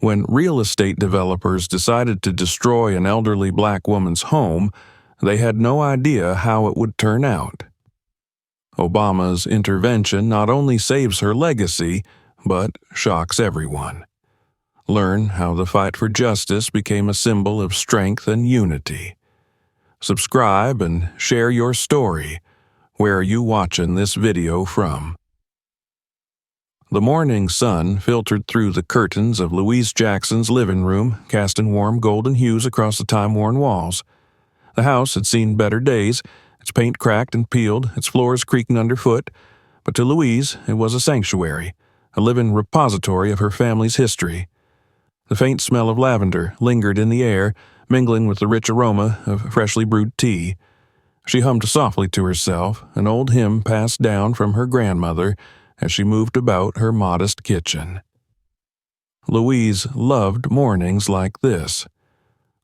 When real estate developers decided to destroy an elderly black woman's home, they had no idea how it would turn out. Obama's intervention not only saves her legacy, but shocks everyone. Learn how the fight for justice became a symbol of strength and unity. Subscribe and share your story. Where are you watching this video from? The morning sun filtered through the curtains of Louise Jackson's living room, casting warm golden hues across the time-worn walls. The house had seen better days, its paint cracked and peeled, its floors creaking underfoot, but to Louise it was a sanctuary, a living repository of her family's history. The faint smell of lavender lingered in the air, mingling with the rich aroma of freshly brewed tea. She hummed softly to herself, an old hymn passed down from her grandmother, as she moved about her modest kitchen. Louise loved mornings like this.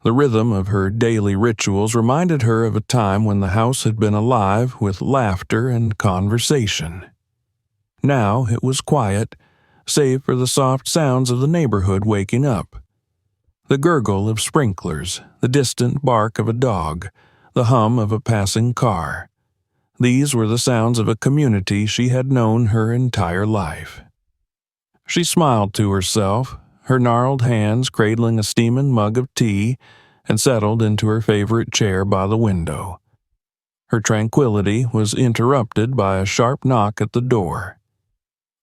The rhythm of her daily rituals reminded her of a time when the house had been alive with laughter and conversation. Now it was quiet, save for the soft sounds of the neighborhood waking up. The gurgle of sprinklers, the distant bark of a dog, the hum of a passing car. These were the sounds of a community she had known her entire life. She smiled to herself, her gnarled hands cradling a steaming mug of tea, and settled into her favorite chair by the window. Her tranquility was interrupted by a sharp knock at the door.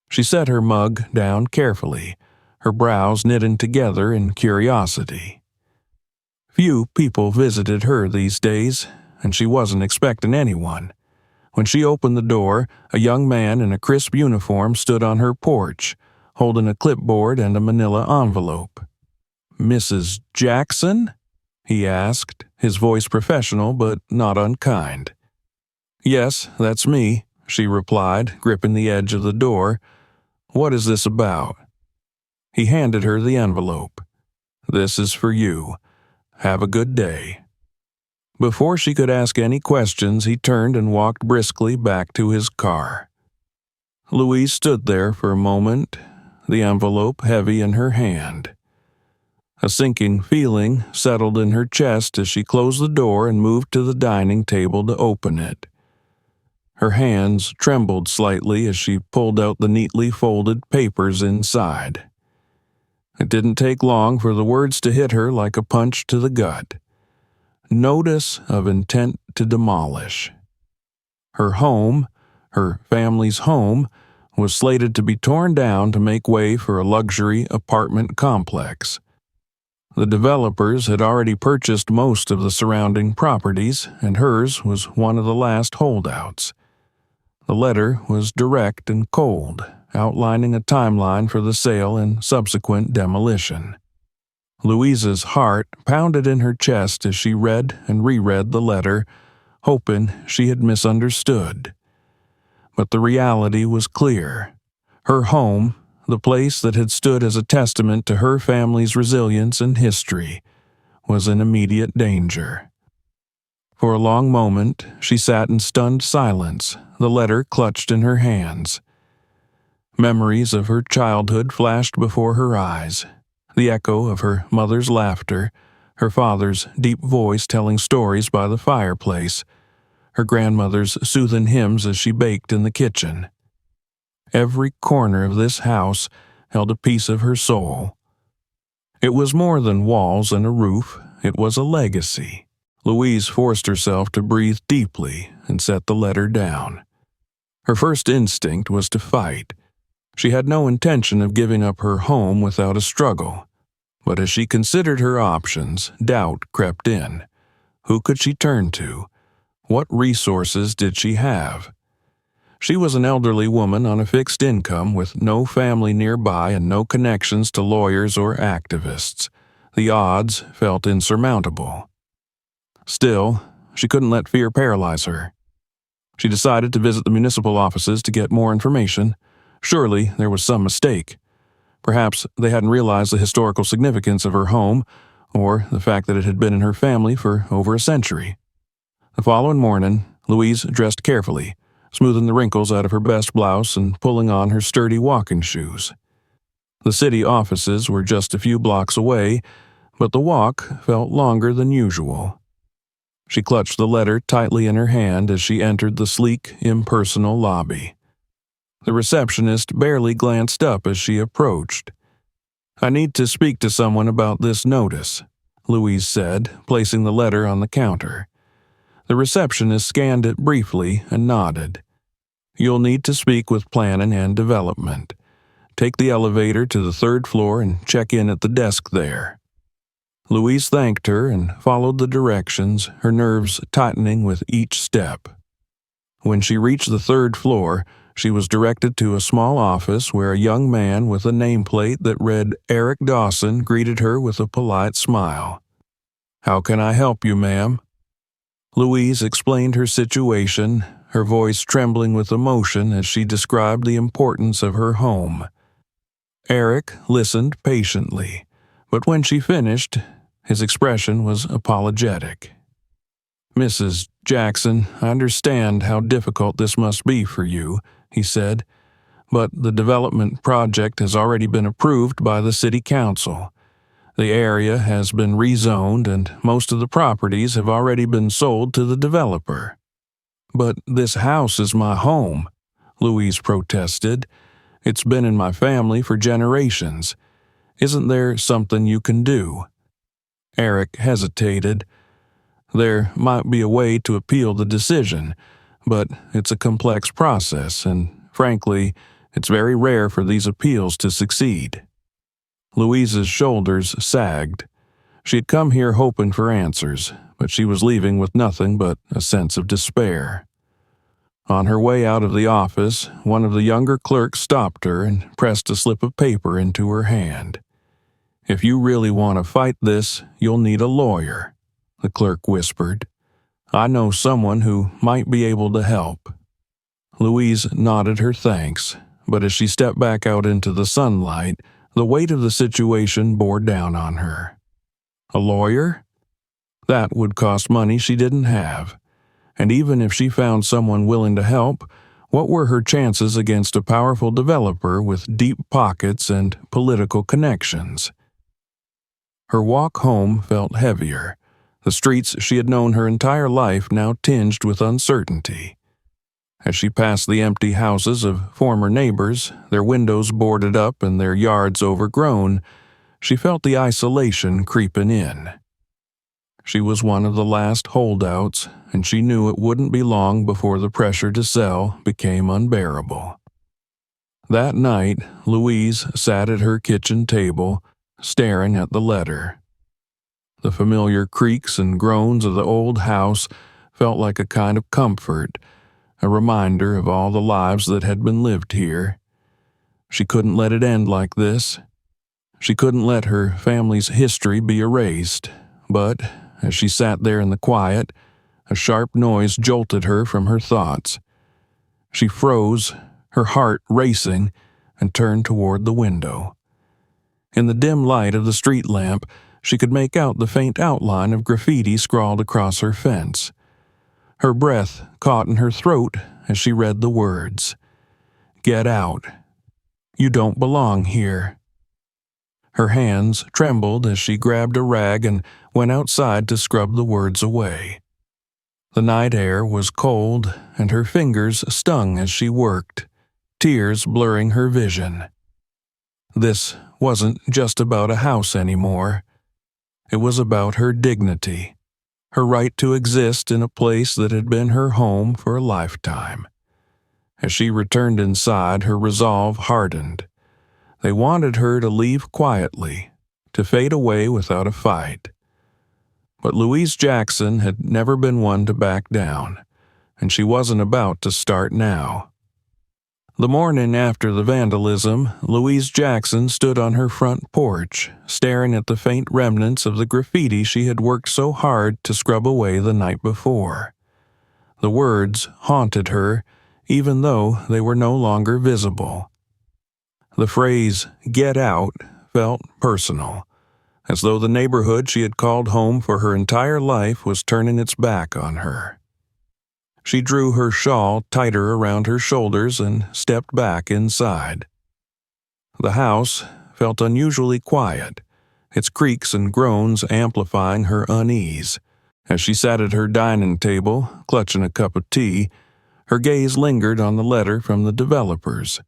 She set her mug down carefully, her brows knitting together in curiosity. Few people visited her these days, and she wasn't expecting anyone. When she opened the door, a young man in a crisp uniform stood on her porch, holding a clipboard and a manila envelope. "Mrs. Jackson?" he asked, his voice professional but not unkind. "Yes, that's me," she replied, gripping the edge of the door. "What is this about?" He handed her the envelope. "This is for you. Have a good day." Before she could ask any questions, he turned and walked briskly back to his car. Louise stood there for a moment, the envelope heavy in her hand. A sinking feeling settled in her chest as she closed the door and moved to the dining table to open it. Her hands trembled slightly as she pulled out the neatly folded papers inside. It didn't take long for the words to hit her like a punch to the gut. Notice of intent to demolish. Her home, her family's home, was slated to be torn down to make way for a luxury apartment complex. The developers had already purchased most of the surrounding properties, and hers was one of the last holdouts. The letter was direct and cold, outlining a timeline for the sale and subsequent demolition. Louise's heart pounded in her chest as she read and reread the letter, hoping she had misunderstood. But the reality was clear. Her home, the place that had stood as a testament to her family's resilience and history, was in immediate danger. For a long moment, she sat in stunned silence, the letter clutched in her hands. Memories of her childhood flashed before her eyes. The echo of her mother's laughter, her father's deep voice telling stories by the fireplace, her grandmother's soothing hymns as she baked in the kitchen. Every corner of this house held a piece of her soul. It was more than walls and a roof, it was a legacy. Louise forced herself to breathe deeply and set the letter down. Her first instinct was to fight. She had no intention of giving up her home without a struggle. But as she considered her options, doubt crept in. Who could she turn to? What resources did she have? She was an elderly woman on a fixed income with no family nearby and no connections to lawyers or activists. The odds felt insurmountable. Still, she couldn't let fear paralyze her. She decided to visit the municipal offices to get more information. Surely there was some mistake. Perhaps they hadn't realized the historical significance of her home, or the fact that it had been in her family for over a century. The following morning, Louise dressed carefully, smoothing the wrinkles out of her best blouse and pulling on her sturdy walking shoes. The city offices were just a few blocks away, but the walk felt longer than usual. She clutched the letter tightly in her hand as she entered the sleek, impersonal lobby. The receptionist barely glanced up as she approached. "I need to speak to someone about this notice," Louise said, placing the letter on the counter. The receptionist scanned it briefly and nodded. "You'll need to speak with Planning and Development. Take the elevator to the 3rd floor and check in at the desk there." Louise thanked her and followed the directions, her nerves tightening with each step. When she reached the 3rd floor, she was directed to a small office where a young man with a nameplate that read Eric Dawson greeted her with a polite smile. "How can I help you, ma'am?" Louise explained her situation, her voice trembling with emotion as she described the importance of her home. Eric listened patiently, but when she finished, his expression was apologetic. "Mrs. Jackson, I understand how difficult this must be for you," he said, "but the development project has already been approved by the city council. The area has been rezoned and most of the properties have already been sold to the developer." "But this house is my home," Louise protested. "It's been in my family for generations. Isn't there something you can do?" Eric hesitated. "There might be a way to appeal the decision, but it's a complex process, and frankly, it's very rare for these appeals to succeed." Louise's shoulders sagged. She had come here hoping for answers, but she was leaving with nothing but a sense of despair. On her way out of the office, one of the younger clerks stopped her and pressed a slip of paper into her hand. "If you really want to fight this, you'll need a lawyer," the clerk whispered. "I know someone who might be able to help." Louise nodded her thanks, but as she stepped back out into the sunlight, the weight of the situation bore down on her. A lawyer? That would cost money she didn't have. And even if she found someone willing to help, what were her chances against a powerful developer with deep pockets and political connections? Her walk home felt heavier, the streets she had known her entire life now tinged with uncertainty. As she passed the empty houses of former neighbors, their windows boarded up and their yards overgrown, she felt the isolation creeping in. She was one of the last holdouts, and she knew it wouldn't be long before the pressure to sell became unbearable. That night, Louise sat at her kitchen table, staring at the letter. The familiar creaks and groans of the old house felt like a kind of comfort, a reminder of all the lives that had been lived here. She couldn't let it end like this. She couldn't let her family's history be erased, but as she sat there in the quiet, a sharp noise jolted her from her thoughts. She froze, her heart racing, and turned toward the window. In the dim light of the street lamp, she could make out the faint outline of graffiti scrawled across her fence. Her breath caught in her throat as she read the words, "Get out. You don't belong here." Her hands trembled as she grabbed a rag and went outside to scrub the words away. The night air was cold, and her fingers stung as she worked, tears blurring her vision. This wasn't just about a house anymore. It was about her dignity, her right to exist in a place that had been her home for a lifetime. As she returned inside, her resolve hardened. They wanted her to leave quietly, to fade away without a fight. But Louise Jackson had never been one to back down, and she wasn't about to start now. The morning after the vandalism, Louise Jackson stood on her front porch, staring at the faint remnants of the graffiti she had worked so hard to scrub away the night before. The words haunted her, even though they were no longer visible. The phrase, "get out," felt personal, as though the neighborhood she had called home for her entire life was turning its back on her. She drew her shawl tighter around her shoulders and stepped back inside. The house felt unusually quiet, its creaks and groans amplifying her unease. As she sat at her dining table, clutching a cup of tea, her gaze lingered on the letter from the developers.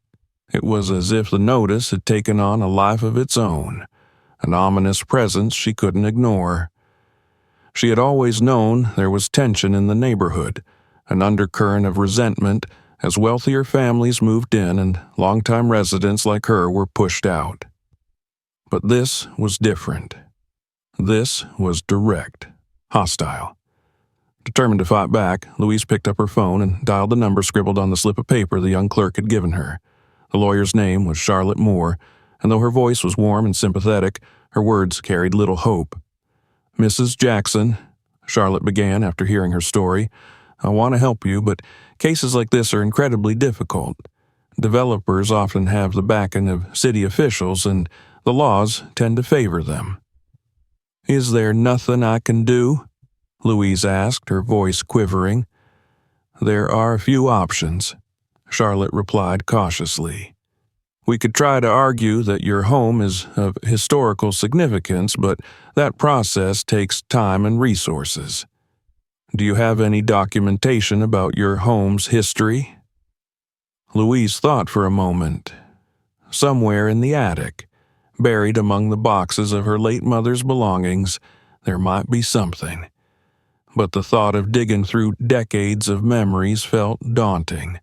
It was as if the notice had taken on a life of its own, an ominous presence she couldn't ignore. She had always known there was tension in the neighborhood, an undercurrent of resentment as wealthier families moved in and longtime residents like her were pushed out. But this was different. This was direct, hostile. Determined to fight back, Louise picked up her phone and dialed the number scribbled on the slip of paper the young clerk had given her. The lawyer's name was Charlotte Moore, and though her voice was warm and sympathetic, her words carried little hope. "Mrs. Jackson," Charlotte began after hearing her story, "I want to help you, but cases like this are incredibly difficult. Developers often have the backing of city officials, and the laws tend to favor them." "Is there nothing I can do?" Louise asked, her voice quivering. "There are a few options," Charlotte replied cautiously. "We could try to argue that your home is of historical significance, but that process takes time and resources. Do you have any documentation about your home's history?" Louise thought for a moment. Somewhere in the attic, buried among the boxes of her late mother's belongings, there might be something. But the thought of digging through decades of memories felt daunting.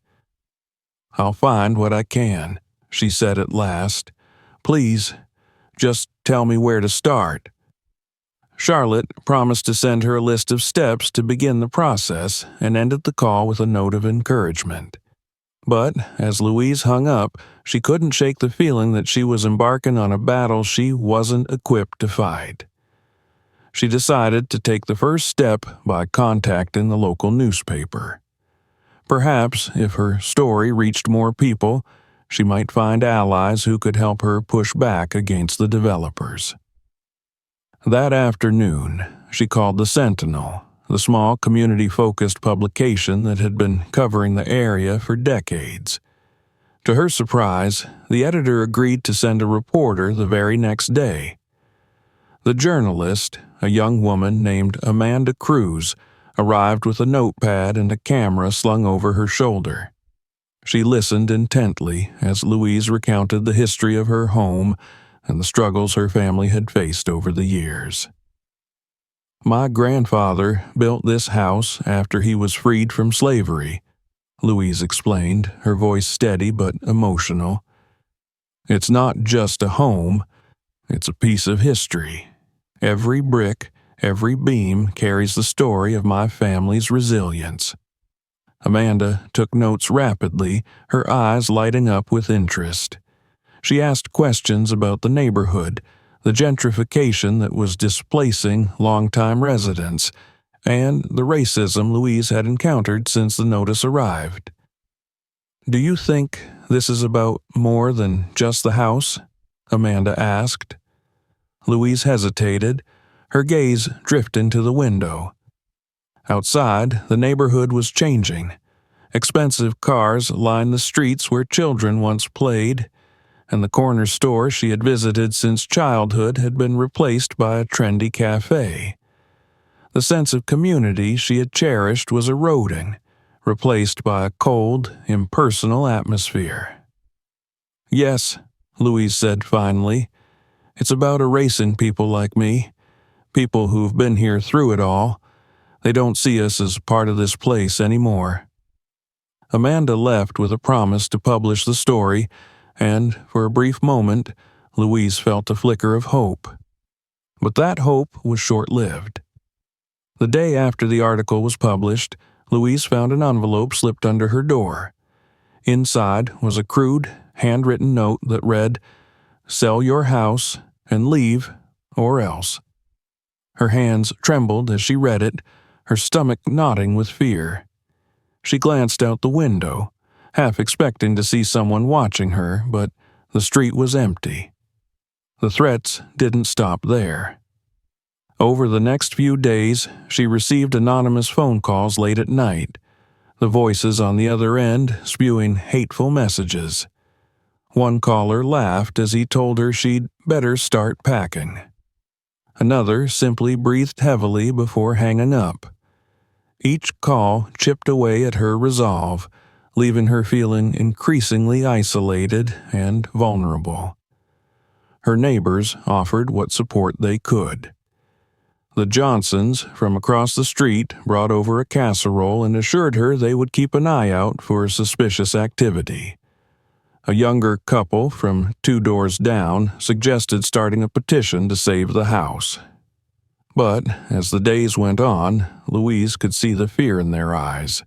"I'll find what I can," she said at last. "Please, just tell me where to start." Charlotte promised to send her a list of steps to begin the process and ended the call with a note of encouragement. But as Louise hung up, she couldn't shake the feeling that she was embarking on a battle she wasn't equipped to fight. She decided to take the first step by contacting the local newspaper. Perhaps, if her story reached more people, she might find allies who could help her push back against the developers. That afternoon, she called the Sentinel, the small community-focused publication that had been covering the area for decades. To her surprise, the editor agreed to send a reporter the very next day. The journalist, a young woman named Amanda Cruz, arrived with a notepad and a camera slung over her shoulder. She listened intently as Louise recounted the history of her home and the struggles her family had faced over the years. "My grandfather built this house after he was freed from slavery," Louise explained, her voice steady but emotional. "It's not just a home, it's a piece of history. Every brick, every beam carries the story of my family's resilience." Amanda took notes rapidly, her eyes lighting up with interest. She asked questions about the neighborhood, the gentrification that was displacing longtime residents, and the racism Louise had encountered since the notice arrived. "Do you think this is about more than just the house?" Amanda asked. Louise hesitated, her gaze drifting to the window. Outside, the neighborhood was changing. Expensive cars lined the streets where children once played, and the corner store she had visited since childhood had been replaced by a trendy cafe. The sense of community she had cherished was eroding, replaced by a cold, impersonal atmosphere. "Yes," Louise said finally, "it's about erasing people like me, people who've been here through it all. They don't see us as part of this place anymore." Amanda left with a promise to publish the story, and for a brief moment, Louise felt a flicker of hope. But that hope was short-lived. The day after the article was published, Louise found an envelope slipped under her door. Inside was a crude, handwritten note that read, "Sell your house and leave, or else." Her hands trembled as she read it, her stomach knotting with fear. She glanced out the window, half expecting to see someone watching her, but the street was empty. The threats didn't stop there. Over the next few days, she received anonymous phone calls late at night, the voices on the other end spewing hateful messages. One caller laughed as he told her she'd better start packing. Another simply breathed heavily before hanging up. Each call chipped away at her resolve, leaving her feeling increasingly isolated and vulnerable. Her neighbors offered what support they could. The Johnsons, from across the street, brought over a casserole and assured her they would keep an eye out for suspicious activity. A younger couple from 2 doors down suggested starting a petition to save the house. But as the days went on, Louise could see the fear in their eyes.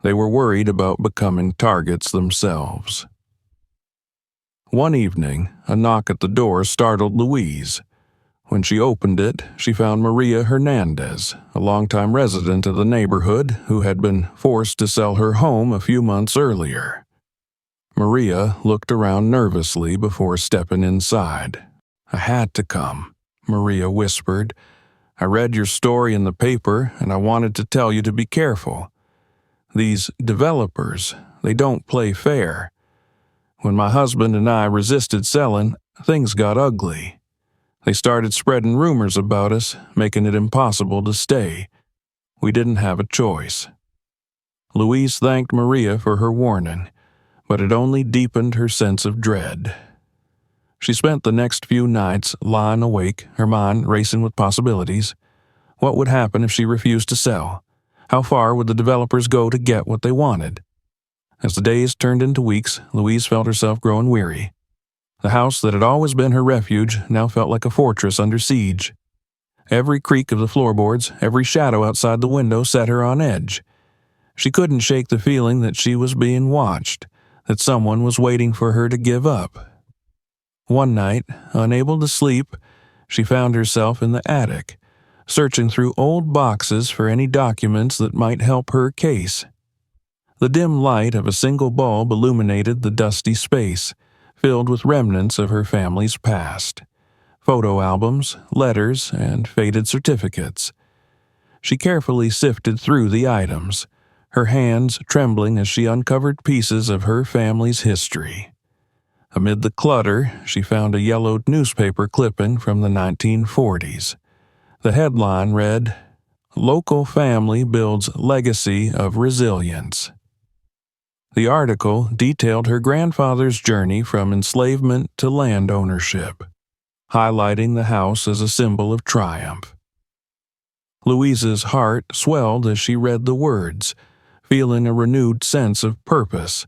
They were worried about becoming targets themselves. One evening, a knock at the door startled Louise. When she opened it, she found Maria Hernandez, a longtime resident of the neighborhood who had been forced to sell her home a few months earlier. Maria looked around nervously before stepping inside. "I had to come," Maria whispered. "I read your story in the paper, and I wanted to tell you to be careful. These developers, they don't play fair. When my husband and I resisted selling, things got ugly. They started spreading rumors about us, making it impossible to stay. We didn't have a choice." Louise thanked Maria for her warning, but it only deepened her sense of dread. She spent the next few nights lying awake, her mind racing with possibilities. What would happen if she refused to sell? How far would the developers go to get what they wanted? As the days turned into weeks, Louise felt herself growing weary. The house that had always been her refuge now felt like a fortress under siege. Every creak of the floorboards, every shadow outside the window set her on edge. She couldn't shake the feeling that she was being watched, that someone was waiting for her to give up. One night, unable to sleep, she found herself in the attic, searching through old boxes for any documents that might help her case. The dim light of a single bulb illuminated the dusty space, filled with remnants of her family's past. Photo albums, letters, and faded certificates. She carefully sifted through the items, her hands trembling as she uncovered pieces of her family's history. Amid the clutter, she found a yellowed newspaper clipping from the 1940s. The headline read, "Local Family Builds Legacy of Resilience." The article detailed her grandfather's journey from enslavement to land ownership, highlighting the house as a symbol of triumph. Louise's heart swelled as she read the words, feeling a renewed sense of purpose.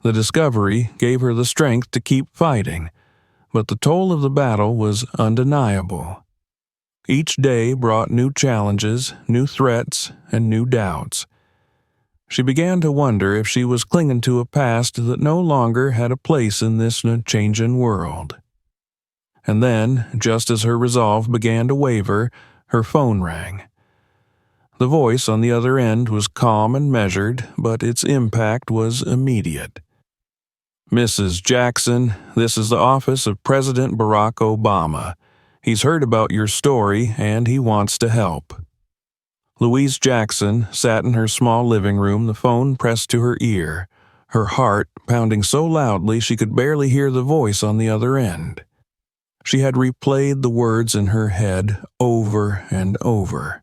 The discovery gave her the strength to keep fighting, but the toll of the battle was undeniable. Each day brought new challenges, new threats, and new doubts. She began to wonder if she was clinging to a past that no longer had a place in this changing world. And then, just as her resolve began to waver, her phone rang. The voice on the other end was calm and measured, but its impact was immediate. "Mrs. Jackson, this is the office of President Barack Obama. He's heard about your story, and he wants to help." Louise Jackson sat in her small living room, the phone pressed to her ear, her heart pounding so loudly she could barely hear the voice on the other end. She had replayed the words in her head over and over.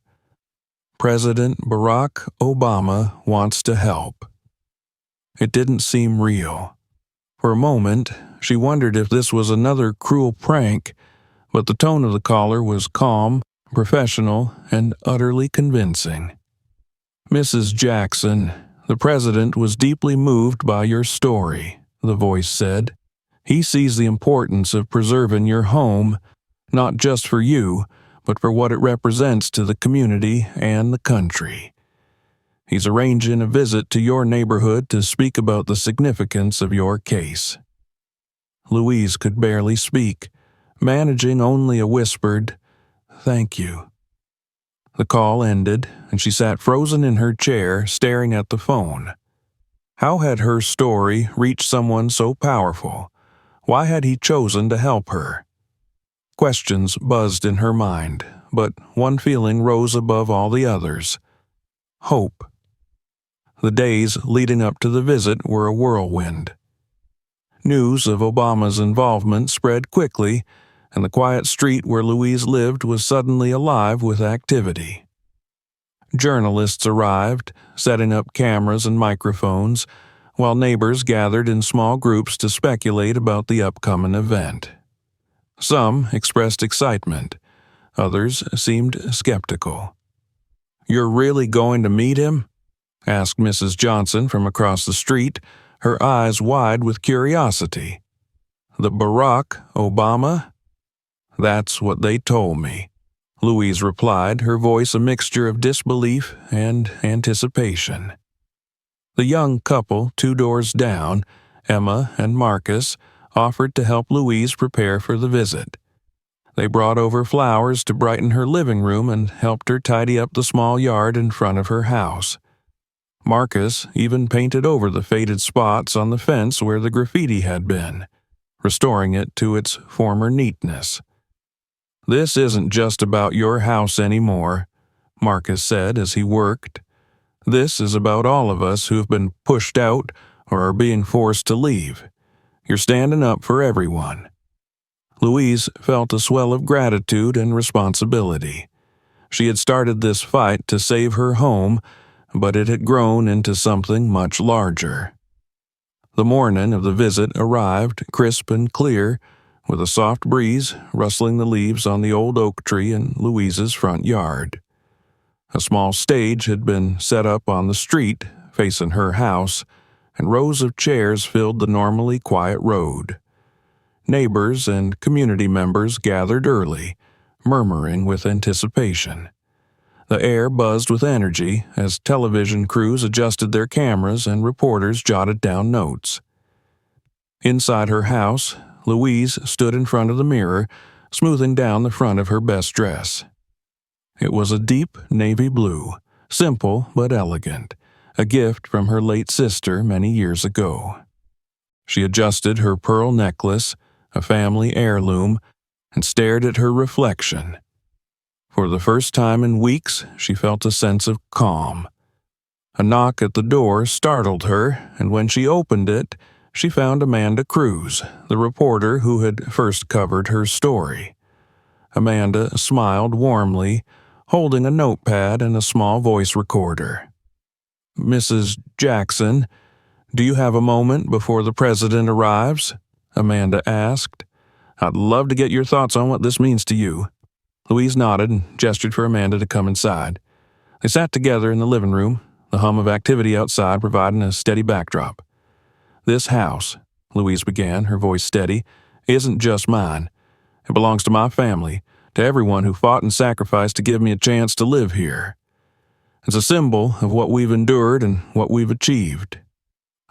President Barack Obama wants to help. It didn't seem real. For a moment, she wondered if this was another cruel prank, but the tone of the caller was calm, professional, and utterly convincing. "Mrs. Jackson, the president was deeply moved by your story," the voice said. "He sees the importance of preserving your home, not just for you, but for what it represents to the community and the country. He's arranging a visit to your neighborhood to speak about the significance of your case." Louise could barely speak, managing only a whispered, "Thank you." The call ended, and she sat frozen in her chair, staring at the phone. How had her story reached someone so powerful? Why had he chosen to help her? Questions buzzed in her mind, but one feeling rose above all the others: hope. The days leading up to the visit were a whirlwind. News of Obama's involvement spread quickly, and the quiet street where Louise lived was suddenly alive with activity. Journalists arrived, setting up cameras and microphones, while neighbors gathered in small groups to speculate about the upcoming event. Some expressed excitement. Others seemed skeptical. "You're really going to meet him?" asked Mrs. Johnson from across the street, her eyes wide with curiosity. "The Barack Obama?" "That's what they told me," Louise replied, her voice a mixture of disbelief and anticipation. The young couple 2 doors down, Emma and Marcus, offered to help Louise prepare for the visit. They brought over flowers to brighten her living room and helped her tidy up the small yard in front of her house. Marcus even painted over the faded spots on the fence where the graffiti had been, restoring it to its former neatness. "This isn't just about your house anymore," Marcus said as he worked. "This is about all of us who've been pushed out or are being forced to leave. You're standing up for everyone." Louise felt a swell of gratitude and responsibility. She had started this fight to save her home, but it had grown into something much larger. The morning of the visit arrived crisp and clear, with a soft breeze rustling the leaves on the old oak tree in Louise's front yard. A small stage had been set up on the street facing her house, and rows of chairs filled the normally quiet road. Neighbors and community members gathered early, murmuring with anticipation. The air buzzed with energy as television crews adjusted their cameras and reporters jotted down notes. Inside her house, Louise stood in front of the mirror, smoothing down the front of her best dress. It was a deep navy blue, simple but elegant, a gift from her late sister many years ago. She adjusted her pearl necklace, a family heirloom, and stared at her reflection. For the first time in weeks, she felt a sense of calm. A knock at the door startled her, and when she opened it, she found Amanda Cruz, the reporter who had first covered her story. Amanda smiled warmly, holding a notepad and a small voice recorder. "Mrs. Jackson, do you have a moment before the president arrives?" Amanda asked. "I'd love to get your thoughts on what this means to you." Louise nodded and gestured for Amanda to come inside. They sat together in the living room, the hum of activity outside providing a steady backdrop. "This house," Louise began, her voice steady, "isn't just mine. It belongs to my family, to everyone who fought and sacrificed to give me a chance to live here. It's a symbol of what we've endured and what we've achieved.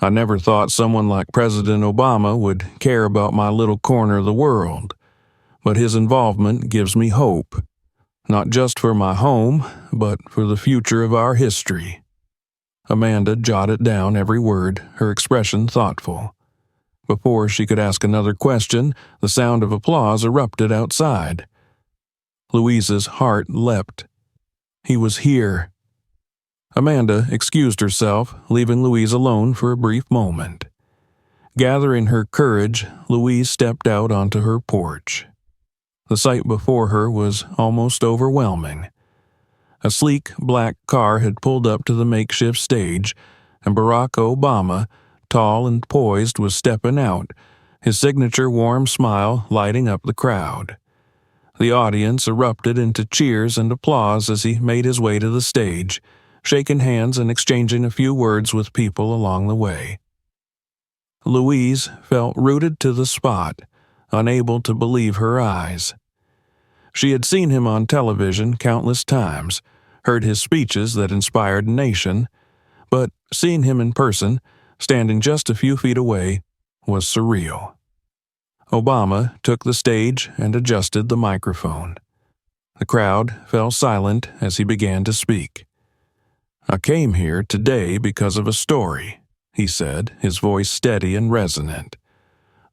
I never thought someone like President Obama would care about my little corner of the world, but his involvement gives me hope, not just for my home, but for the future of our history." Amanda jotted down every word, her expression thoughtful. Before she could ask another question, the sound of applause erupted outside. Louise's heart leapt. He was here. Amanda excused herself, leaving Louise alone for a brief moment. Gathering her courage, Louise stepped out onto her porch. The sight before her was almost overwhelming. A sleek black car had pulled up to the makeshift stage, and Barack Obama, tall and poised, was stepping out, his signature warm smile lighting up the crowd. The audience erupted into cheers and applause as he made his way to the stage, shaking hands and exchanging a few words with people along the way. Louise felt rooted to the spot, unable to believe her eyes. She had seen him on television countless times, heard his speeches that inspired a nation, but seeing him in person, standing just a few feet away, was surreal. Obama took the stage and adjusted the microphone. The crowd fell silent as he began to speak. "I came here today because of a story," he said, his voice steady and resonant.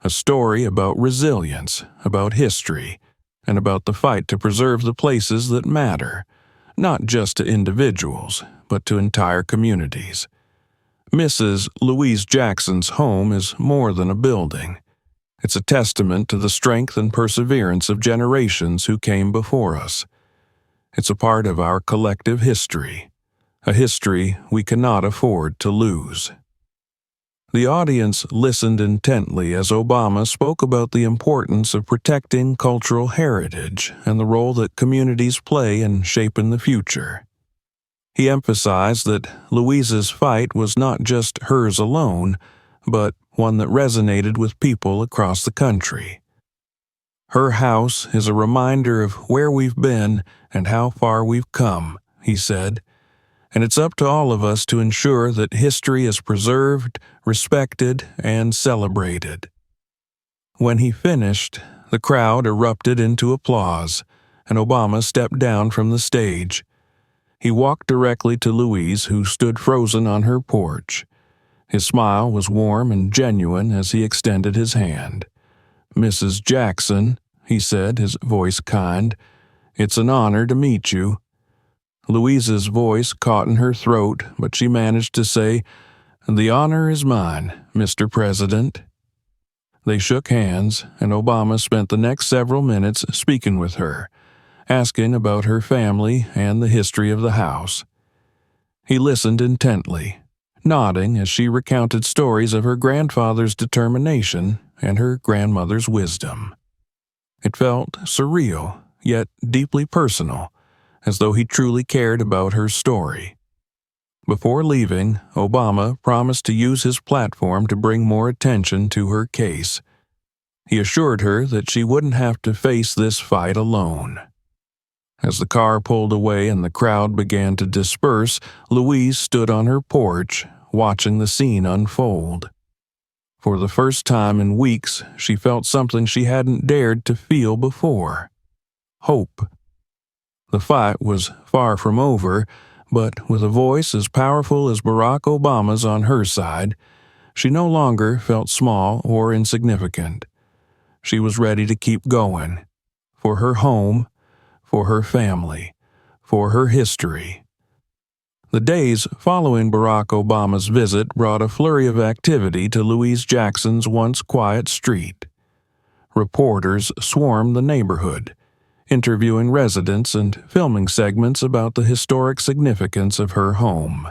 "A story about resilience, about history, and about the fight to preserve the places that matter, not just to individuals, but to entire communities. Mrs. Louise Jackson's home is more than a building. It's a testament to the strength and perseverance of generations who came before us. It's a part of our collective history, a history we cannot afford to lose. The audience listened intently as Obama spoke about the importance of protecting cultural heritage and the role that communities play in shaping the future. He emphasized that Louise's fight was not just hers alone, but one that resonated with people across the country. Her house is a reminder of where we've been and how far we've come, he said, and it's up to all of us to ensure that history is preserved, respected, and celebrated. When he finished, the crowd erupted into applause, and Obama stepped down from the stage. He walked directly to Louise, who stood frozen on her porch. His smile was warm and genuine as he extended his hand. "Mrs. Jackson," he said, his voice kind, "it's an honor to meet you." Louise's voice caught in her throat, but she managed to say, "The honor is mine, Mr. President." They shook hands, and Obama spent the next several minutes speaking with her, asking about her family and the history of the house. He listened intently, nodding as she recounted stories of her grandfather's determination and her grandmother's wisdom. It felt surreal, yet deeply personal, as though he truly cared about her story. Before leaving, Obama promised to use his platform to bring more attention to her case. He assured her that she wouldn't have to face this fight alone. As the car pulled away and the crowd began to disperse, Louise stood on her porch, watching the scene unfold. For the first time in weeks, she felt something she hadn't dared to feel before: hope. The fight was far from over, but with a voice as powerful as Barack Obama's on her side, she no longer felt small or insignificant. She was ready to keep going, for her home, for her family, for her history. The days following Barack Obama's visit brought a flurry of activity to Louise Jackson's once quiet street. Reporters swarmed the neighborhood, interviewing residents and filming segments about the historic significance of her home.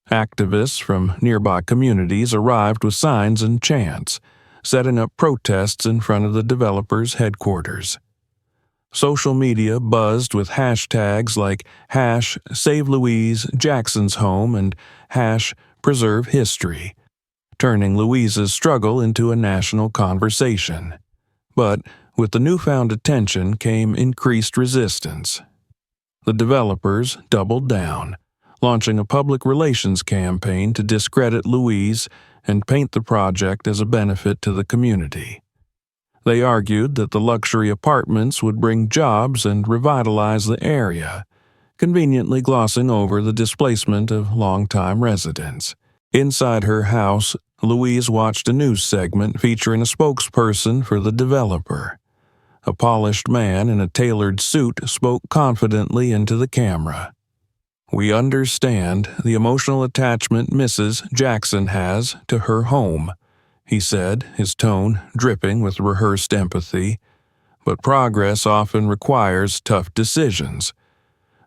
Activists from nearby communities arrived with signs and chants, setting up protests in front of the developer's headquarters. Social media buzzed with hashtags like #Save Louise Jackson's Home and #Preserve History, turning Louise's struggle into a national conversation. But with the newfound attention came increased resistance. The developers doubled down, launching a public relations campaign to discredit Louise and paint the project as a benefit to the community. They argued that the luxury apartments would bring jobs and revitalize the area, conveniently glossing over the displacement of longtime residents. Inside her house, Louise watched a news segment featuring a spokesperson for the developer. A polished man in a tailored suit spoke confidently into the camera. "We understand the emotional attachment Mrs. Jackson has to her home," he said, his tone dripping with rehearsed empathy. "But progress often requires tough decisions.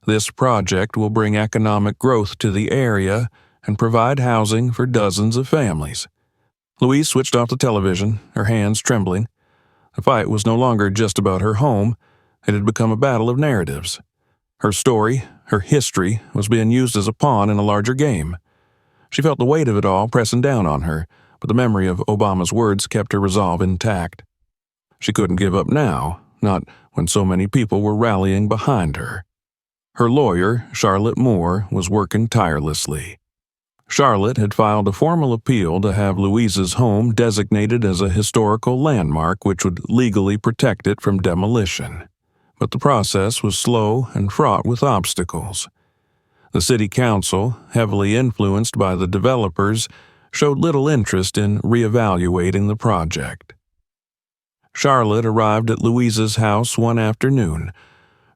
This project will bring economic growth to the area and provide housing for dozens of families." Louise switched off the television, her hands trembling. The fight was no longer just about her home. It had become a battle of narratives. Her story, her history, was being used as a pawn in a larger game. She felt the weight of it all pressing down on her, but the memory of Obama's words kept her resolve intact. She couldn't give up now, not when so many people were rallying behind her. Her lawyer, Charlotte Moore, was working tirelessly. Charlotte had filed a formal appeal to have Louise's home designated as a historical landmark which would legally protect it from demolition. But the process was slow and fraught with obstacles. The city council, heavily influenced by the developers, showed little interest in reevaluating the project. Charlotte arrived at Louise's house one afternoon,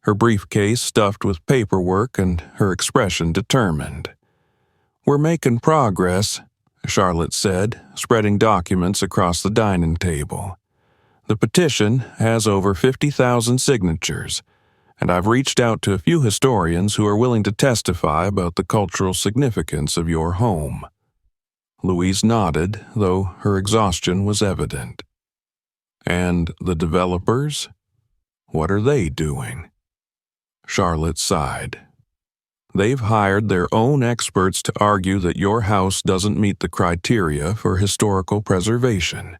her briefcase stuffed with paperwork and her expression determined. "We're making progress," Charlotte said, spreading documents across the dining table. "The petition has over 50,000 signatures, and I've reached out to a few historians who are willing to testify about the cultural significance of your home." Louise nodded, though her exhaustion was evident. "And the developers? What are they doing?" Charlotte sighed. "They've hired their own experts to argue that your house doesn't meet the criteria for historical preservation.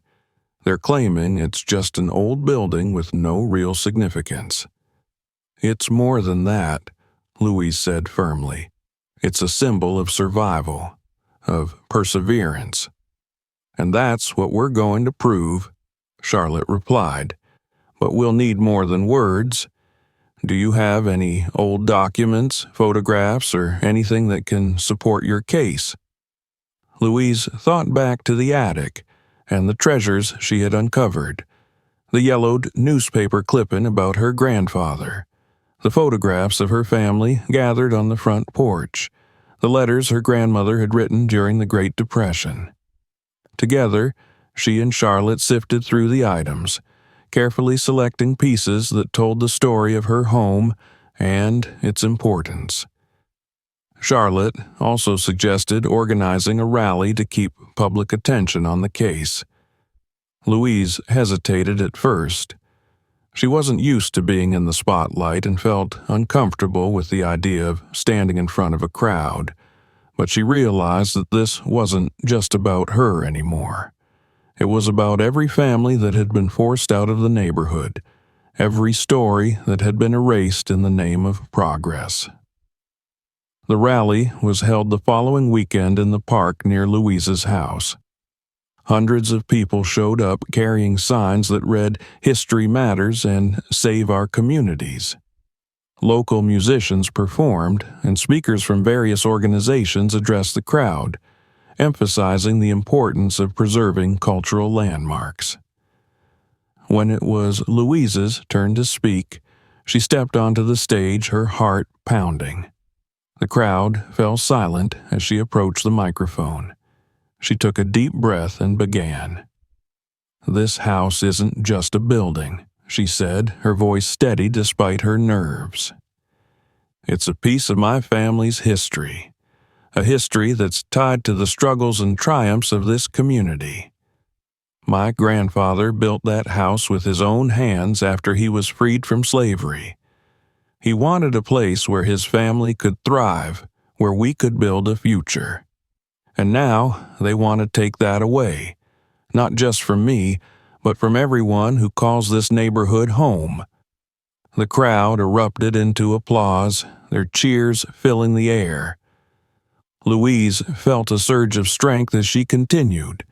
They're claiming it's just an old building with no real significance." "It's more than that," Louise said firmly. "It's a symbol of survival, of perseverance." "And that's what we're going to prove," Charlotte replied. "But we'll need more than words. Do you have any old documents, photographs, or anything that can support your case?" Louise thought back to the attic and the treasures she had uncovered. The yellowed newspaper clipping about her grandfather, the photographs of her family gathered on the front porch, the letters her grandmother had written during the Great Depression. Together, she and Charlotte sifted through the items, carefully selecting pieces that told the story of her home and its importance. Charlotte also suggested organizing a rally to keep public attention on the case. Louise hesitated at first. She wasn't used to being in the spotlight and felt uncomfortable with the idea of standing in front of a crowd, but she realized that this wasn't just about her anymore. It was about every family that had been forced out of the neighborhood, every story that had been erased in the name of progress. The rally was held the following weekend in the park near Louise's house. Hundreds of people showed up carrying signs that read "History Matters" and "Save Our Communities." Local musicians performed, and speakers from various organizations addressed the crowd, emphasizing the importance of preserving cultural landmarks. When it was Louise's turn to speak, she stepped onto the stage, her heart pounding. The crowd fell silent as she approached the microphone. She took a deep breath and began. "This house isn't just a building," she said, her voice steady despite her nerves. "It's a piece of my family's history, a history that's tied to the struggles and triumphs of this community. My grandfather built that house with his own hands after he was freed from slavery. He wanted a place where his family could thrive, where we could build a future. And now they want to take that away, not just from me, but from everyone who calls this neighborhood home." The crowd erupted into applause, their cheers filling the air. Louise felt a surge of strength as she continued.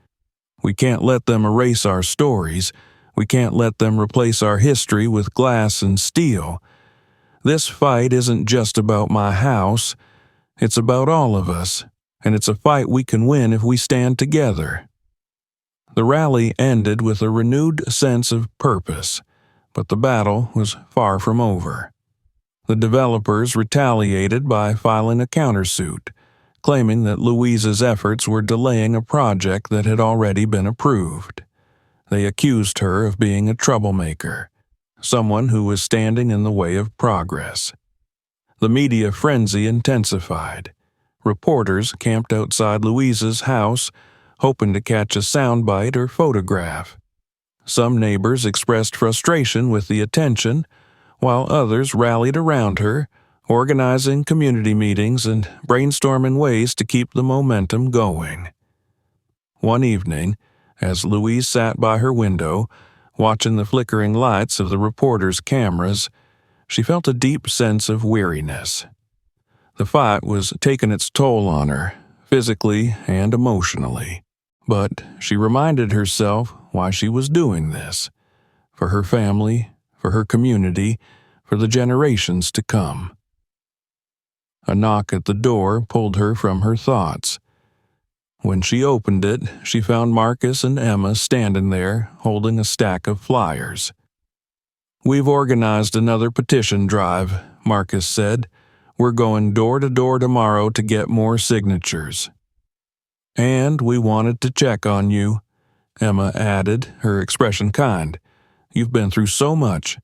"We can't let them erase our stories. We can't let them replace our history with glass and steel. This fight isn't just about my house. It's about all of us. And it's a fight we can win if we stand together." The rally ended with a renewed sense of purpose, but the battle was far from over. The developers retaliated by filing a countersuit, claiming that Louise's efforts were delaying a project that had already been approved. They accused her of being a troublemaker, someone who was standing in the way of progress. The media frenzy intensified. Reporters camped outside Louise's house, hoping to catch a soundbite or photograph. Some neighbors expressed frustration with the attention, while others rallied around her, organizing community meetings and brainstorming ways to keep the momentum going. One evening, as Louise sat by her window, watching the flickering lights of the reporters' cameras, she felt a deep sense of weariness. The fight was taking its toll on her, physically and emotionally, but she reminded herself why she was doing this: for her family, for her community, for the generations to come. A knock at the door pulled her from her thoughts. When she opened it, she found Marcus and Emma standing there, holding a stack of flyers. "We've organized another petition drive," Marcus said. We're going door to door tomorrow to get more signatures. And we wanted to check on you," Emma added, her expression kind. "You've been through so much."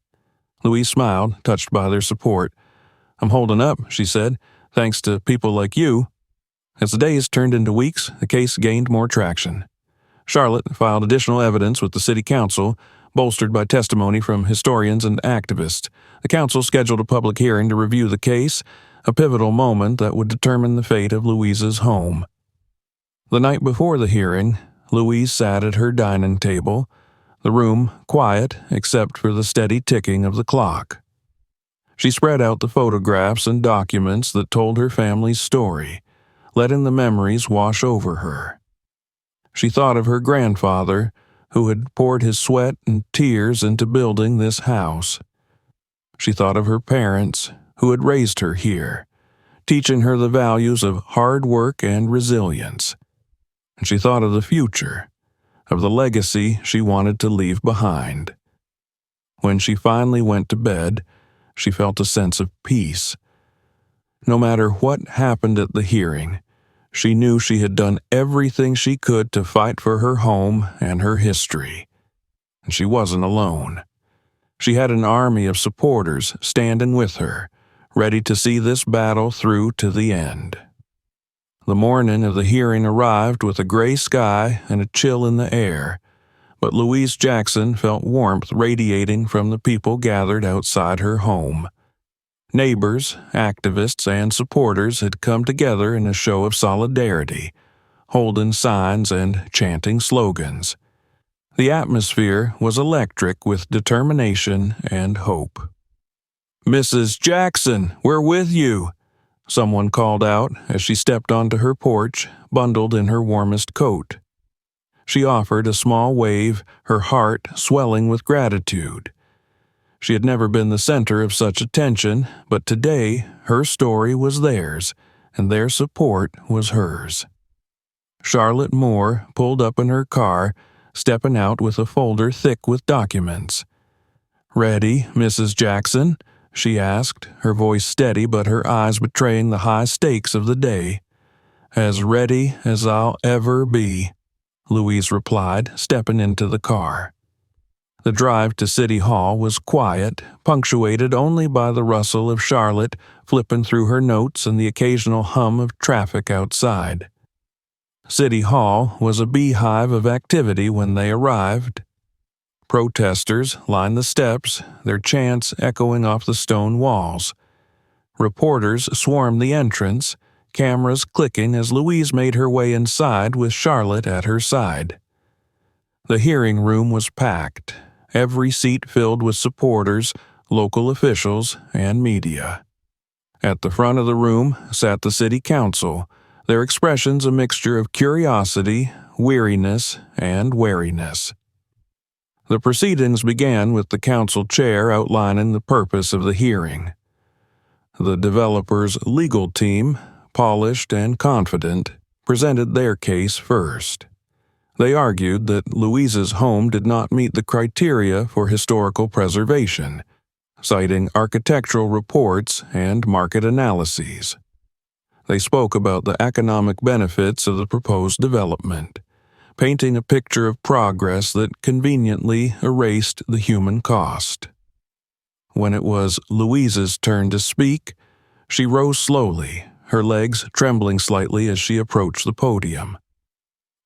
Louise smiled, touched by their support. "I'm holding up," she said, "thanks to people like you." As the days turned into weeks, the case gained more traction. Charlotte filed additional evidence with the city council, bolstered by testimony from historians and activists. The council scheduled a public hearing to review the case, a pivotal moment that would determine the fate of Louise's home. The night before the hearing, Louise sat at her dining table, the room quiet except for the steady ticking of the clock. She spread out the photographs and documents that told her family's story, letting the memories wash over her. She thought of her grandfather, who had poured his sweat and tears into building this house. She thought of her parents, who had raised her here, teaching her the values of hard work and resilience. And she thought of the future, of the legacy she wanted to leave behind. When she finally went to bed, she felt a sense of peace. No matter what happened at the hearing, she knew she had done everything she could to fight for her home and her history. And she wasn't alone. She had an army of supporters standing with her, ready to see this battle through to the end. The morning of the hearing arrived with a gray sky and a chill in the air, but Louise Jackson felt warmth radiating from the people gathered outside her home. Neighbors, activists, and supporters had come together in a show of solidarity, holding signs and chanting slogans. The atmosphere was electric with determination and hope. "Mrs. Jackson, we're with you," someone called out as she stepped onto her porch, bundled in her warmest coat. She offered a small wave, her heart swelling with gratitude. She had never been the center of such attention, but today her story was theirs, and their support was hers. Charlotte Moore pulled up in her car, stepping out with a folder thick with documents. "Ready, Mrs. Jackson?" she asked, her voice steady but her eyes betraying the high stakes of the day. "As ready as I'll ever be," Louise replied, stepping into the car. The drive to City Hall was quiet, punctuated only by the rustle of Charlotte flipping through her notes and the occasional hum of traffic outside. City Hall was a beehive of activity when they arrived. Protesters lined the steps, their chants echoing off the stone walls. Reporters swarmed the entrance, cameras clicking as Louise made her way inside with Charlotte at her side. The hearing room was packed, every seat filled with supporters, local officials, and media. At the front of the room sat the city council, their expressions a mixture of curiosity, weariness, and wariness. The proceedings began with the council chair outlining the purpose of the hearing. The developer's legal team, polished and confident, presented their case first. They argued that Louise's home did not meet the criteria for historical preservation, citing architectural reports and market analyses. They spoke about the economic benefits of the proposed development, painting a picture of progress that conveniently erased the human cost. When it was Louise's turn to speak, she rose slowly, her legs trembling slightly as she approached the podium.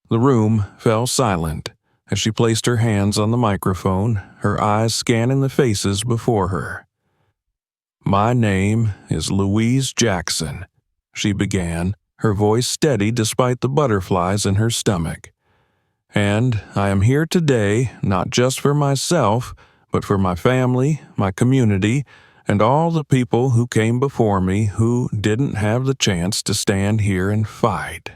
The room fell silent as she placed her hands on the microphone, her eyes scanning the faces before her. "My name is Louise Jackson," she began, her voice steady despite the butterflies in her stomach. "And I am here today not just for myself, but for my family, my community, and all the people who came before me who didn't have the chance to stand here and fight."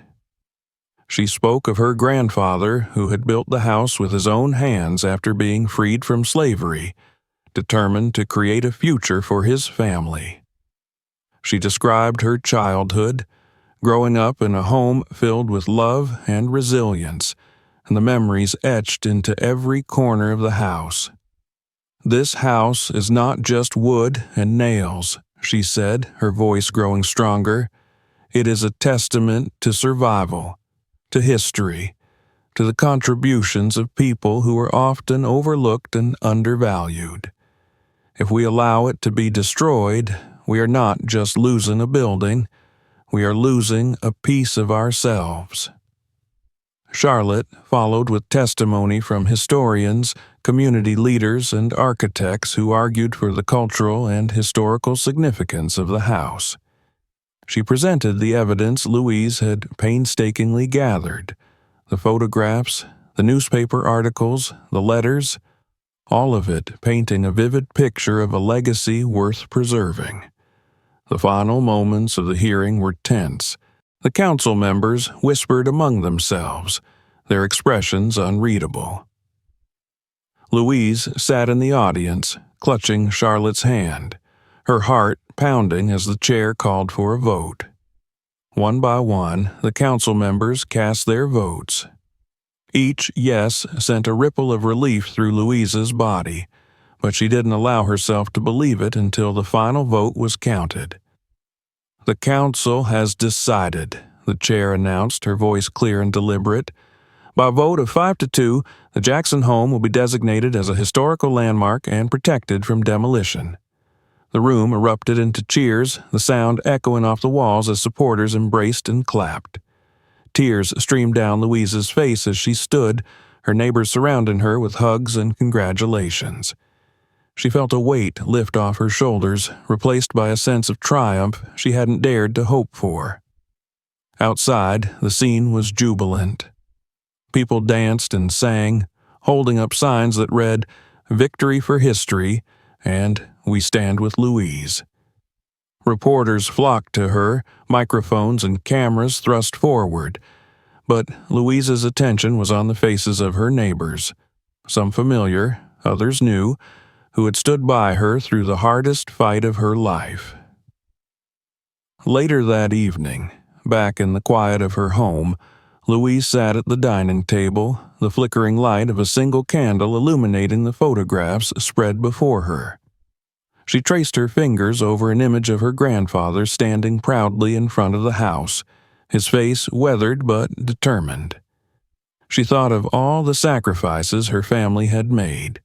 She spoke of her grandfather who had built the house with his own hands after being freed from slavery, determined to create a future for his family. She described her childhood, growing up in a home filled with love and resilience, and the memories etched into every corner of the house. "This house is not just wood and nails," she said, her voice growing stronger. "It is a testament to survival, to history, to the contributions of people who are often overlooked and undervalued. If we allow it to be destroyed, we are not just losing a building, we are losing a piece of ourselves." Charlotte followed with testimony from historians, community leaders, and architects who argued for the cultural and historical significance of the house. She presented the evidence Louise had painstakingly gathered: the photographs, the newspaper articles, the letters, all of it painting a vivid picture of a legacy worth preserving. The final moments of the hearing were tense. The council members whispered among themselves, their expressions unreadable. Louise sat in the audience, clutching Charlotte's hand, her heart pounding as the chair called for a vote. One by one, the council members cast their votes. Each yes sent a ripple of relief through Louise's body, but she didn't allow herself to believe it until the final vote was counted. "The council has decided," the chair announced, her voice clear and deliberate. "By a vote of 5-2, the Jackson home will be designated as a historical landmark and protected from demolition." The room erupted into cheers, the sound echoing off the walls as supporters embraced and clapped. Tears streamed down Louise's face as she stood, her neighbors surrounding her with hugs and congratulations. She felt a weight lift off her shoulders, replaced by a sense of triumph she hadn't dared to hope for. Outside, the scene was jubilant. People danced and sang, holding up signs that read, "Victory for History," and "We Stand with Louise." Reporters flocked to her, microphones and cameras thrust forward, but Louise's attention was on the faces of her neighbors, some familiar, others new, who had stood by her through the hardest fight of her life. Later that evening, back in the quiet of her home, Louise sat at the dining table, the flickering light of a single candle illuminating the photographs spread before her. She traced her fingers over an image of her grandfather standing proudly in front of the house, his face weathered but determined. She thought of all the sacrifices her family had made,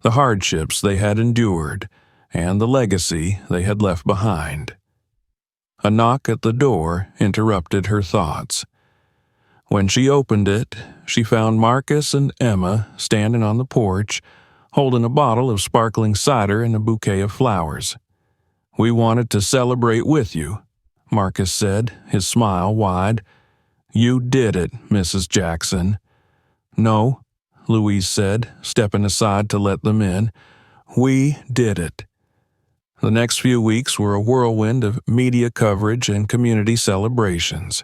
the hardships they had endured, and the legacy they had left behind. A knock at the door interrupted her thoughts. When she opened it, she found Marcus and Emma standing on the porch, holding a bottle of sparkling cider and a bouquet of flowers. "We wanted to celebrate with you," Marcus said, his smile wide. "You did it, Mrs. Jackson." "No," Louise said, stepping aside to let them in. "We did it." The next few weeks were a whirlwind of media coverage and community celebrations.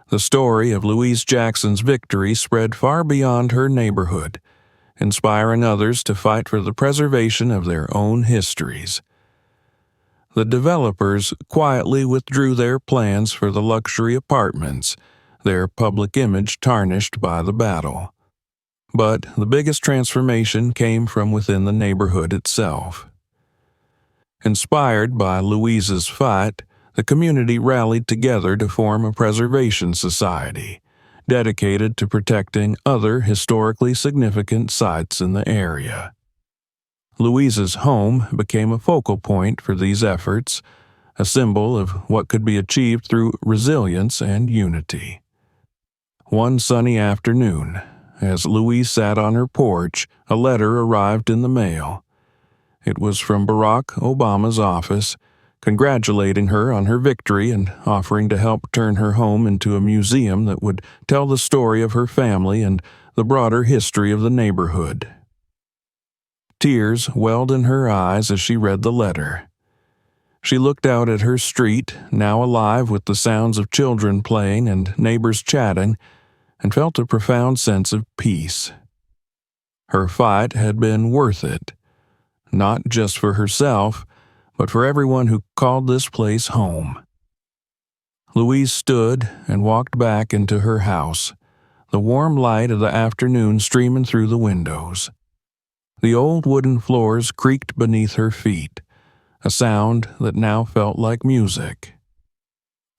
The story of Louise Jackson's victory spread far beyond her neighborhood, inspiring others to fight for the preservation of their own histories. The developers quietly withdrew their plans for the luxury apartments, their public image tarnished by the battle. But the biggest transformation came from within the neighborhood itself. Inspired by Louise's fight, the community rallied together to form a preservation society, dedicated to protecting other historically significant sites in the area. Louise's home became a focal point for these efforts, a symbol of what could be achieved through resilience and unity. One sunny afternoon, as Louise sat on her porch, a letter arrived in the mail. It was from Barack Obama's office, congratulating her on her victory and offering to help turn her home into a museum that would tell the story of her family and the broader history of the neighborhood. Tears welled in her eyes as she read the letter. She looked out at her street, now alive with the sounds of children playing and neighbors chatting, and felt a profound sense of peace. Her fight had been worth it, not just for herself, but for everyone who called this place home. Louise stood and walked back into her house, the warm light of the afternoon streaming through the windows. The old wooden floors creaked beneath her feet, a sound that now felt like music.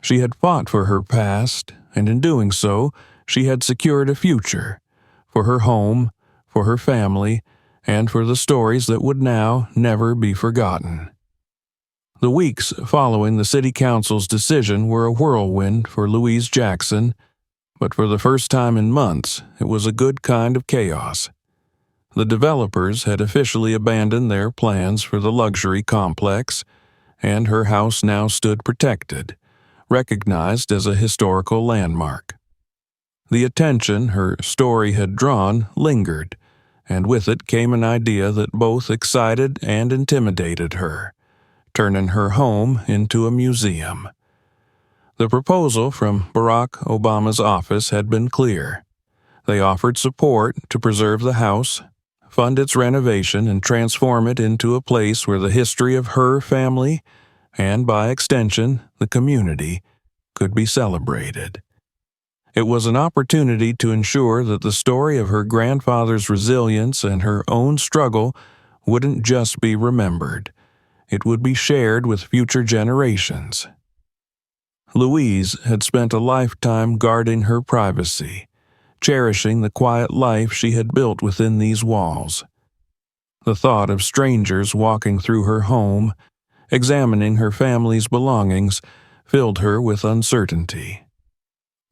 She had fought for her past, and in doing so, she had secured a future, for her home, for her family, and for the stories that would now never be forgotten. The weeks following the city council's decision were a whirlwind for Louise Jackson, but for the first time in months, it was a good kind of chaos. The developers had officially abandoned their plans for the luxury complex, and her house now stood protected, recognized as a historical landmark. The attention her story had drawn lingered, and with it came an idea that both excited and intimidated her, turning her home into a museum. The proposal from Barack Obama's office had been clear. They offered support to preserve the house, fund its renovation, and transform it into a place where the history of her family, and by extension, the community, could be celebrated. It was an opportunity to ensure that the story of her grandfather's resilience and her own struggle wouldn't just be remembered. It would be shared with future generations. Louise had spent a lifetime guarding her privacy, cherishing the quiet life she had built within these walls. The thought of strangers walking through her home, examining her family's belongings, filled her with uncertainty.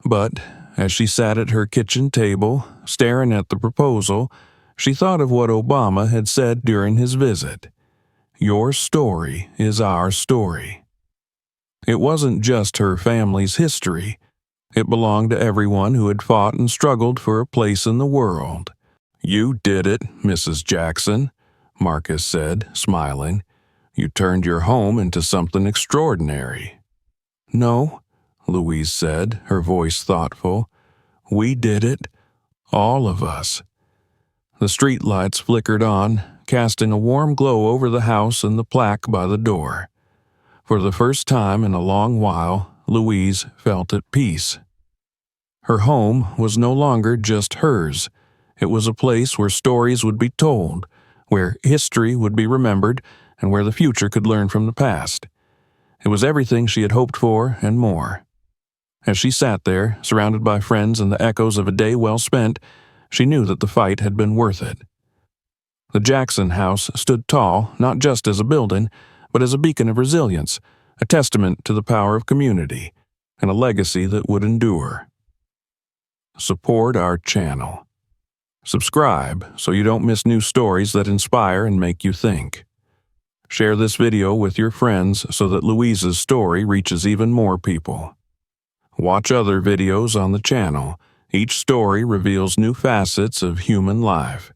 But as she sat at her kitchen table, staring at the proposal, she thought of what Obama had said during his visit. "Your story is our story." It wasn't just her family's history. It belonged to everyone who had fought and struggled for a place in the world. "You did it, Mrs. Jackson," Marcus said, smiling. "You turned your home into something extraordinary." "No," Louise said, her voice thoughtful. "We did it. All of us." The streetlights flickered on, casting a warm glow over the house and the plaque by the door. For the first time in a long while, Louise felt at peace. Her home was no longer just hers. It was a place where stories would be told, where history would be remembered, and where the future could learn from the past. It was everything she had hoped for and more. As she sat there, surrounded by friends and the echoes of a day well spent, she knew that the fight had been worth it. The Jackson house stood tall, not just as a building, but as a beacon of resilience, a testament to the power of community, and a legacy that would endure. Support our channel. Subscribe so you don't miss new stories that inspire and make you think. Share this video with your friends so that Louise's story reaches even more people. Watch other videos on the channel. Each story reveals new facets of human life.